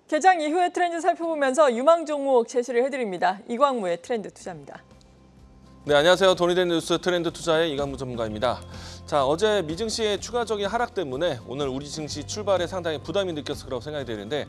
개장 이후의 트렌드 살펴보면서 유망 종목 제시를 해드립니다. 이광무의 트렌드 투자입니다. 네, 안녕하세요. 돈이된 뉴스 트렌드 투자의 이광무 전문가입니다. 자, 어제 미증시의 추가적인 하락 때문에 오늘 우리 증시 출발에 상당히 부담이 느꼈을 거라고 생각이 되는데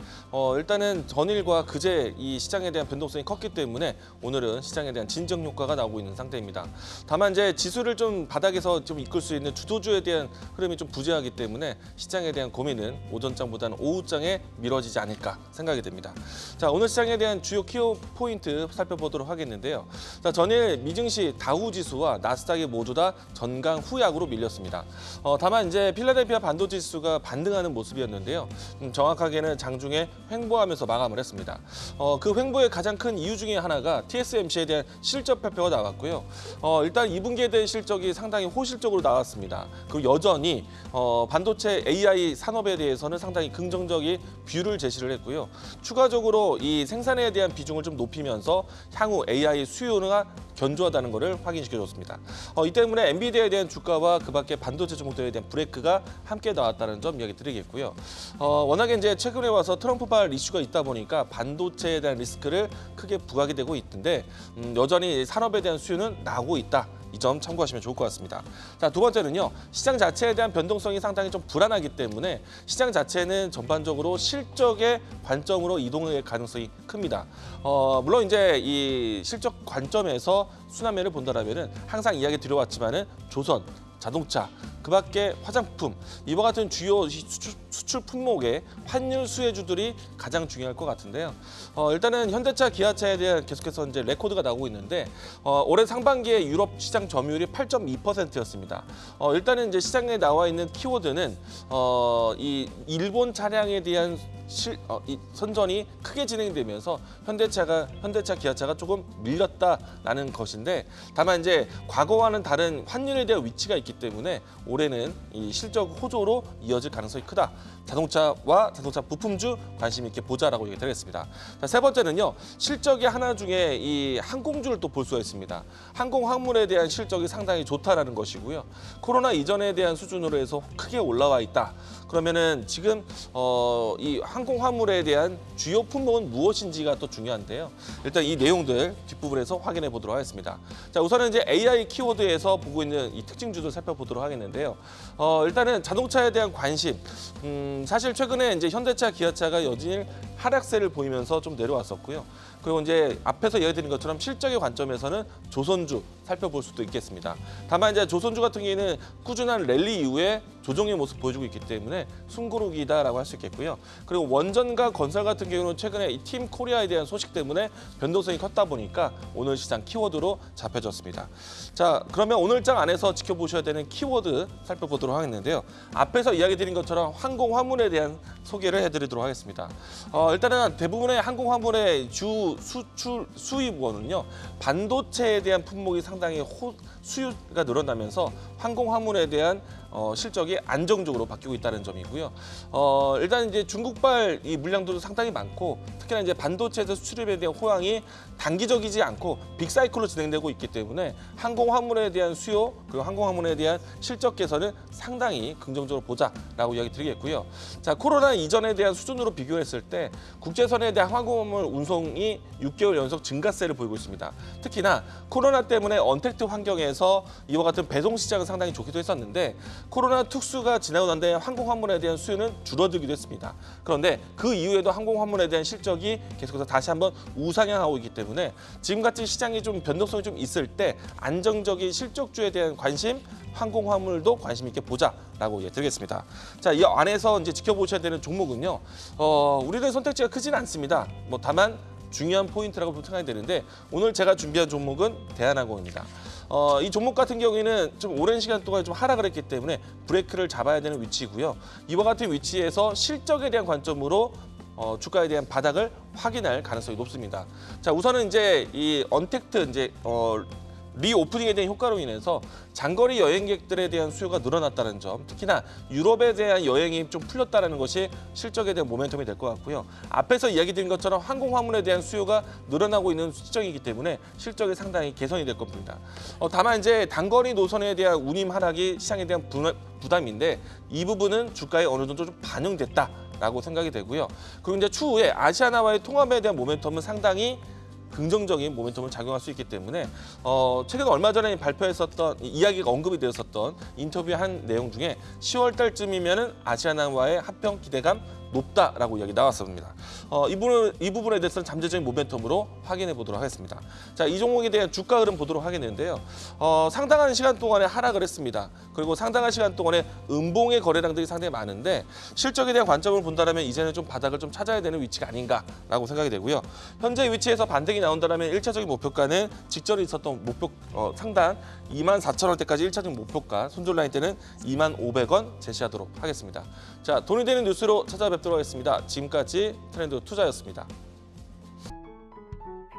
일단은 전일과 그제 이 시장에 대한 변동성이 컸기 때문에 오늘은 시장에 대한 진정 효과가 나오고 있는 상태입니다. 다만 이제 지수를 좀 바닥에서 좀 이끌 수 있는 주도주에 대한 흐름이 좀 부재하기 때문에 시장에 대한 고민은 오전장보다는 오후장에 미뤄지지 않을까 생각이 됩니다. 자, 오늘 시장에 대한 주요 키워 포인트 살펴보도록 하겠는데요. 자, 전일 미증시 다우지수와 나스닥이 모두 다 전강 후약으로 밀렸습니다. 다만 이제 필라델피아 반도체 지수가 반등하는 모습이었는데요. 정확하게는 장중에 횡보하면서 마감을 했습니다. 그 횡보의 가장 큰 이유 중에 하나가 TSMC에 대한 실적 발표가 나왔고요. 일단 2분기에 대한 실적이 상당히 호실적으로 나왔습니다. 그리고 여전히 반도체 AI 산업에 대해서는 상당히 긍정적인 뷰를 제시를 했고요. 추가적으로 이 생산에 대한 비중을 좀 높이면서 향후 AI 수요가 견조하다는 것을 확인시켜줬습니다. 이 때문에 엔비디아에 대한 주가와 그 밖에 반도체 종목들에 대한 브레이크가 함께 나왔다는 점 이야기 드리겠고요. 워낙에 이제 최근에 와서 트럼프발 이슈가 있다 보니까 반도체에 대한 리스크를 크게 부각이 되고 있는데 여전히 산업에 대한 수요는 나오고 있다. 이 점 참고하시면 좋을 것 같습니다. 자, 두 번째는요. 시장 자체에 대한 변동성이 상당히 좀 불안하기 때문에 시장 자체는 전반적으로 실적의 관점으로 이동할 가능성이 큽니다. 물론 이제 이 실적 관점에서 순환면을 본다라면은 항상 이야기 드려왔지만은 조선, 자동차, 그 밖에 화장품, 이와 같은 주요 수출 품목의 환율 수혜주들이 가장 중요할 것 같은데요. 일단은 현대차, 기아차에 대한 계속해서 이제 레코드가 나오고 있는데 올해 상반기에 유럽 시장 점유율이 8.2%였습니다. 일단은 이제 시장에 나와 있는 키워드는 이 일본 차량에 대한 이 선전이 크게 진행되면서 현대차, 기아차가 조금 밀렸다라는 것인데 다만 이제 과거와는 다른 환율에 대한 위치가 있기 때문에 올해는 이 실적 호조로 이어질 가능성이 크다. 자동차와 자동차 부품주 관심 있게 보자라고 얘기 드리겠습니다. 자, 세 번째는요. 실적이 하나 중에 이 항공주를 또 볼 수가 있습니다. 항공 화물에 대한 실적이 상당히 좋다라는 것이고요. 코로나 이전에 대한 수준으로 해서 크게 올라와 있다. 그러면은 지금 이 항공 화물에 대한 주요 품목은 무엇인지가 또 중요한데요. 일단 이 내용들 뒷부분에서 확인해 보도록 하겠습니다. 자, 우선은 이제 AI 키워드에서 보고 있는 이 특징주들 살펴보도록 하겠는데요. 일단은 자동차에 대한 관심. 사실 최근에 이제 현대차, 기아차가 여전히 하락세를 보이면서 좀 내려왔었고요. 그리고 이제 앞에서 이야기드린 것처럼 실적의 관점에서는 조선주 살펴볼 수도 있겠습니다. 다만 이제 조선주 같은 경우에는 꾸준한 랠리 이후에 조정의 모습 보여주고 있기 때문에 숨고르기다라고 할 수 있겠고요. 그리고 원전과 건설 같은 경우는 최근에 이 팀 코리아에 대한 소식 때문에 변동성이 컸다 보니까 오늘 시장 키워드로 잡혀졌습니다. 자, 그러면 오늘 장 안에서 지켜보셔야 되는 키워드 살펴보도록 하겠는데요. 앞에서 이야기드린 것처럼 항공 화물에 대한 소개를 해드리도록 하겠습니다. 일단은 대부분의 항공 화물의 주 수출 수입원은요. 반도체에 대한 품목이 상당히 수요가 늘어나면서 항공 화물에 대한 실적이 안정적으로 바뀌고 있다는 점이고요. 일단 이제 중국발 이 물량도 상당히 많고 특히나 이제 반도체에서 수출입에 대한 호황이 단기적이지 않고 빅사이클로 진행되고 있기 때문에 항공 화물에 대한 수요 그리고 항공 화물에 대한 실적 개선은 상당히 긍정적으로 보자라고 이야기 드리겠고요. 자, 코로나 이전에 대한 수준으로 비교했을 때 국제선에 대한 항공 화물 운송이 6개월 연속 증가세를 보이고 있습니다. 특히나 코로나 때문에 언택트 환경에서 이와 같은 배송 시장은 상당히 좋기도 했었는데 코로나 특수가 지나고 난 뒤에 항공 화물에 대한 수요는 줄어들기도 했습니다. 그런데 그 이후에도 항공 화물에 대한 실적이 계속해서 다시 한번 우상향하고 있기 때문에 지금같이 시장이 좀 변동성이 좀 있을 때 안정적인 실적주에 대한 관심, 항공 화물도 관심 있게 보자라고 드리겠습니다. 자, 이 안에서 이제 지켜보셔야 되는 종목은요. 우리들의 선택지가 크지는 않습니다. 다만 중요한 포인트라고 생각이 되는데 오늘 제가 준비한 종목은 대한항공입니다. 이 종목 같은 경우에는 좀 오랜 시간 동안 좀 하락을 했기 때문에 브레이크를 잡아야 되는 위치고요. 이와 같은 위치에서 실적에 대한 관점으로 주가에 대한 바닥을 확인할 가능성이 높습니다. 자, 우선은 이제 이 언택트 이제 리오프닝에 대한 효과로 인해서 장거리 여행객들에 대한 수요가 늘어났다는 점, 특히나 유럽에 대한 여행이 좀 풀렸다는 것이 실적에 대한 모멘텀이 될 것 같고요. 앞에서 이야기 드린 것처럼 항공 화물에 대한 수요가 늘어나고 있는 시점이기 때문에 실적이 상당히 개선이 될 겁니다. 다만 이제 단거리 노선에 대한 운임 하락이 시장에 대한 부담인데 이 부분은 주가에 어느 정도 좀 반영됐다. 않을까라고 생각이 되고요. 그리고 이제 추후에 아시아나와의 통합에 대한 모멘텀은 상당히 긍정적인 모멘텀을 작용할 수 있기 때문에 최근 얼마 전에 발표했었던 이야기가 언급이 되었었던 인터뷰의 한 내용 중에 10월 달쯤이면은 아시아나와의 합병 기대감 높다라고 이야기 나왔습니다. 이 부분에 대해서는 잠재적인 모멘텀으로 확인해 보도록 하겠습니다. 자, 이 종목에 대한 주가 흐름 보도록 하겠는데요. 상당한 시간 동안에 하락을 했습니다. 그리고 상당한 시간 동안에 음봉의 거래량들이 상당히 많은데 실적에 대한 관점을 본다면 이제는 좀 바닥을 좀 찾아야 되는 위치가 아닌가라고 생각이 되고요. 현재 위치에서 반등이 나온다면 1차적인 목표가는 직전에 있었던 목표 상단 24,000원대까지 1차적인 목표가, 손절 라인 때는 25,500원 제시하도록 하겠습니다. 자, 돈이 되는 뉴스로 찾아뵙도록 하겠습니다. 지금까지 트렌드 투자였습니다.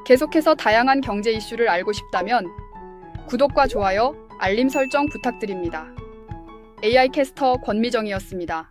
계속해서 다양한 경제 이슈를 알고 싶다면 구독과 좋아요, 알림 설정 부탁드립니다. AI 캐스터 권미정이었습니다.